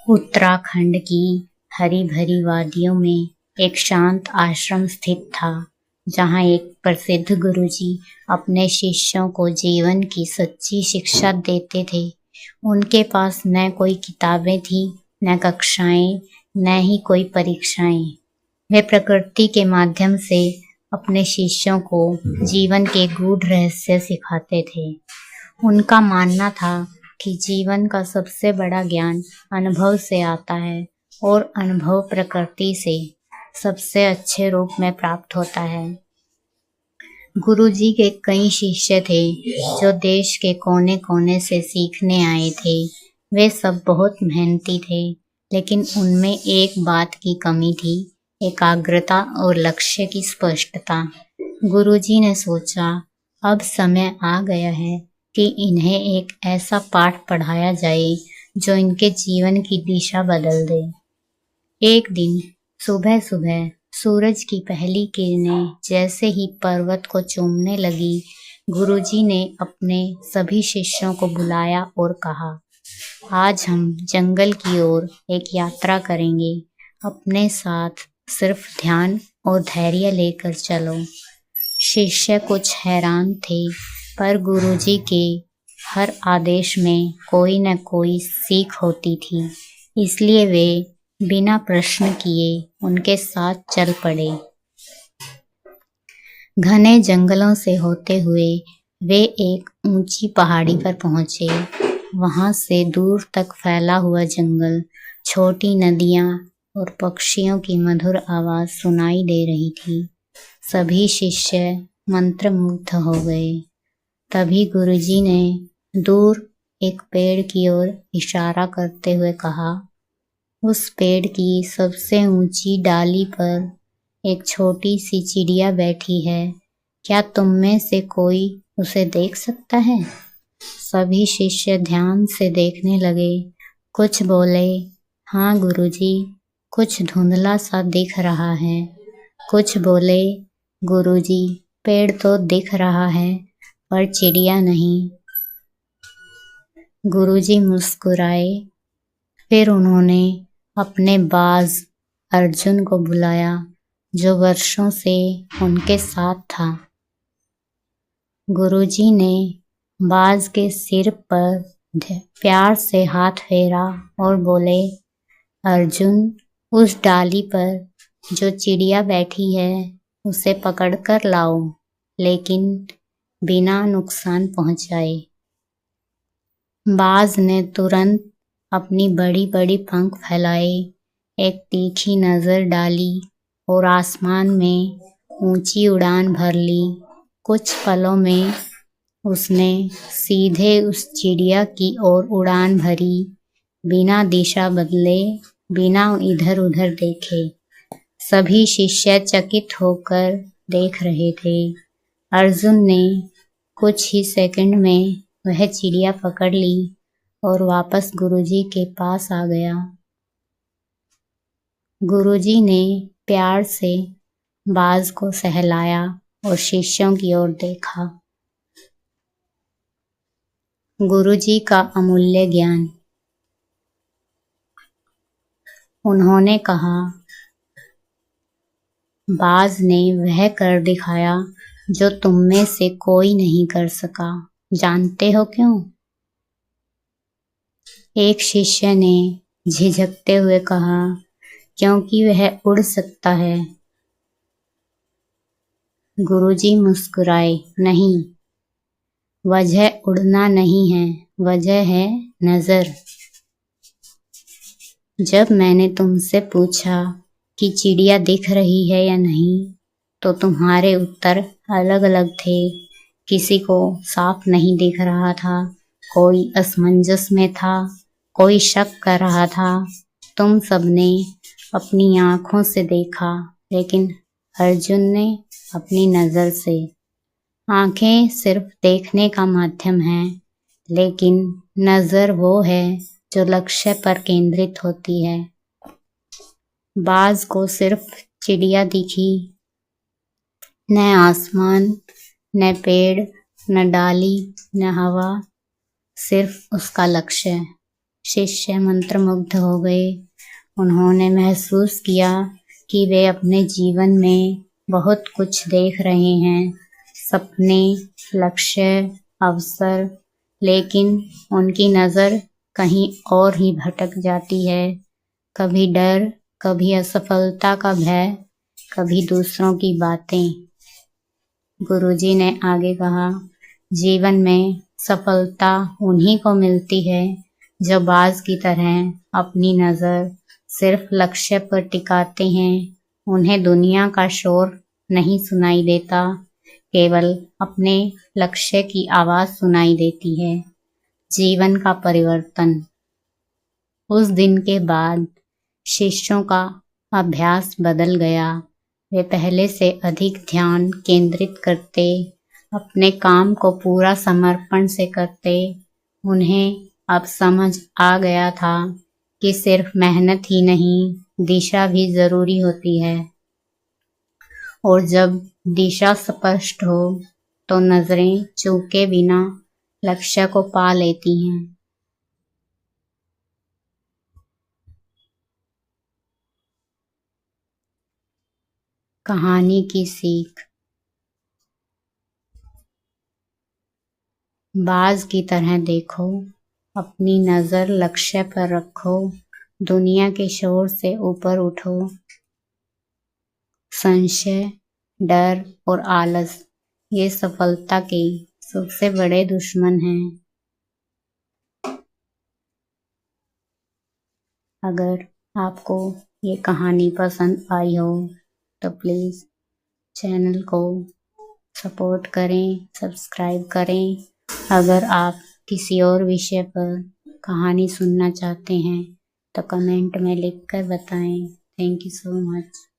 उत्तराखंड की हरी भरी वादियों में एक शांत आश्रम स्थित था, जहाँ एक प्रसिद्ध गुरुजी अपने शिष्यों को जीवन की सच्ची शिक्षा देते थे। उनके पास न कोई किताबें थी, न कक्षाएं, न ही कोई परीक्षाएं। वे प्रकृति के माध्यम से अपने शिष्यों को जीवन के गूढ़ रहस्य सिखाते थे। उनका मानना था कि जीवन का सबसे बड़ा ज्ञान अनुभव से आता है और अनुभव प्रकृति से सबसे अच्छे रूप में प्राप्त होता है। गुरुजी के कई शिष्य थे जो देश के कोने कोने से सीखने आए थे। वे सब बहुत मेहनती थे, लेकिन उनमें एक बात की कमी थी, एकाग्रता और लक्ष्य की स्पष्टता। गुरुजी ने सोचा, अब समय आ गया है कि इन्हें एक ऐसा पाठ पढ़ाया जाए जो इनके जीवन की दिशा बदल दे। एक दिन सुबह सुबह सूरज की पहली किरणें जैसे ही पर्वत को चूमने लगी, गुरुजी ने अपने सभी शिष्यों को बुलाया और कहा, आज हम जंगल की ओर एक यात्रा करेंगे। अपने साथ सिर्फ ध्यान और धैर्य लेकर चलो। शिष्य कुछ हैरान थे, पर गुरुजी के हर आदेश में कोई न कोई सीख होती थी, इसलिए वे बिना प्रश्न किए उनके साथ चल पड़े। घने जंगलों से होते हुए वे एक ऊंची पहाड़ी पर पहुंचे। वहां से दूर तक फैला हुआ जंगल, छोटी नदियां और पक्षियों की मधुर आवाज सुनाई दे रही थी। सभी शिष्य मंत्रमुग्ध हो गए। तभी गुरुजी ने दूर एक पेड़ की ओर इशारा करते हुए कहा, उस पेड़ की सबसे ऊंची डाली पर एक छोटी सी चिड़िया बैठी है। क्या तुम में से कोई उसे देख सकता है? सभी शिष्य ध्यान से देखने लगे। कुछ बोले, हाँ गुरुजी, कुछ धुंधला सा दिख रहा है। कुछ बोले, गुरुजी, पेड़ तो दिख रहा है पर चिड़िया नहीं। गुरुजी मुस्कुराए। फिर उन्होंने अपने बाज अर्जुन को बुलाया, जो वर्षों से उनके साथ था। गुरुजी ने बाज के सिर पर प्यार से हाथ फेरा और बोले, अर्जुन, उस डाली पर जो चिड़िया बैठी है उसे पकड़कर लाओ, लेकिन बिना नुकसान पहुंचाए। बाज ने तुरंत अपनी बड़ी बड़ी पंख फैलाए, एक तीखी नजर डाली और आसमान में ऊंची उड़ान भर ली। कुछ पलों में उसने सीधे उस चिड़िया की ओर उड़ान भरी, बिना दिशा बदले, बिना इधर उधर देखे। सभी शिष्य चकित होकर देख रहे थे। अर्जुन ने कुछ ही सेकंड में वह चिड़िया पकड़ ली और वापस गुरुजी के पास आ गया। गुरुजी ने प्यार से बाज को सहलाया और शिष्यों की ओर देखा। गुरुजी का अमूल्य ज्ञान। उन्होंने कहा, बाज ने वह कर दिखाया जो तुम में से कोई नहीं कर सका। जानते हो क्यों? एक शिष्य ने झिझकते हुए कहा, क्योंकि वह उड़ सकता है। गुरुजी मुस्कुराए, नहीं, वजह उड़ना नहीं है, वजह है नजर। जब मैंने तुमसे पूछा कि चिड़िया दिख रही है या नहीं, तो तुम्हारे उत्तर अलग अलग थे। किसी को साफ नहीं दिख रहा था, कोई असमंजस में था, कोई शक कर रहा था। तुम सबने अपनी आंखों से देखा, लेकिन अर्जुन ने अपनी नजर से। आंखें सिर्फ देखने का माध्यम है, लेकिन नजर वो है जो लक्ष्य पर केंद्रित होती है। बाज को सिर्फ चिड़िया दिखी, न आसमान, न पेड़, न डाली, न हवा, सिर्फ उसका लक्ष्य। शिष्य मंत्रमुग्ध हो गए। उन्होंने महसूस किया कि वे अपने जीवन में बहुत कुछ देख रहे हैं, सपने, लक्ष्य, अवसर, लेकिन उनकी नज़र कहीं और ही भटक जाती है। कभी डर, कभी असफलता का भय, कभी दूसरों की बातें। गुरुजी ने आगे कहा, जीवन में सफलता उन्हीं को मिलती है जो बाज की तरह अपनी नज़र सिर्फ लक्ष्य पर टिकाते हैं। उन्हें दुनिया का शोर नहीं सुनाई देता, केवल अपने लक्ष्य की आवाज़ सुनाई देती है। जीवन का परिवर्तन। उस दिन के बाद शिष्यों का अभ्यास बदल गया। वे पहले से अधिक ध्यान केंद्रित करते, अपने काम को पूरा समर्पण से करते। उन्हें अब समझ आ गया था कि सिर्फ मेहनत ही नहीं, दिशा भी जरूरी होती है। और जब दिशा स्पष्ट हो तो नजरें चूके बिना लक्ष्य को पा लेती हैं। कहानी की सीख। बाज की तरह देखो, अपनी नजर लक्ष्य पर रखो, दुनिया के शोर से ऊपर उठो। संशय, डर और आलस ये सफलता के सबसे बड़े दुश्मन हैं। अगर आपको ये कहानी पसंद आई हो तो प्लीज़ चैनल को सपोर्ट करें, सब्सक्राइब करें। अगर आप किसी और विषय पर कहानी सुनना चाहते हैं तो कमेंट में लिखकर बताएं। Thank you so much.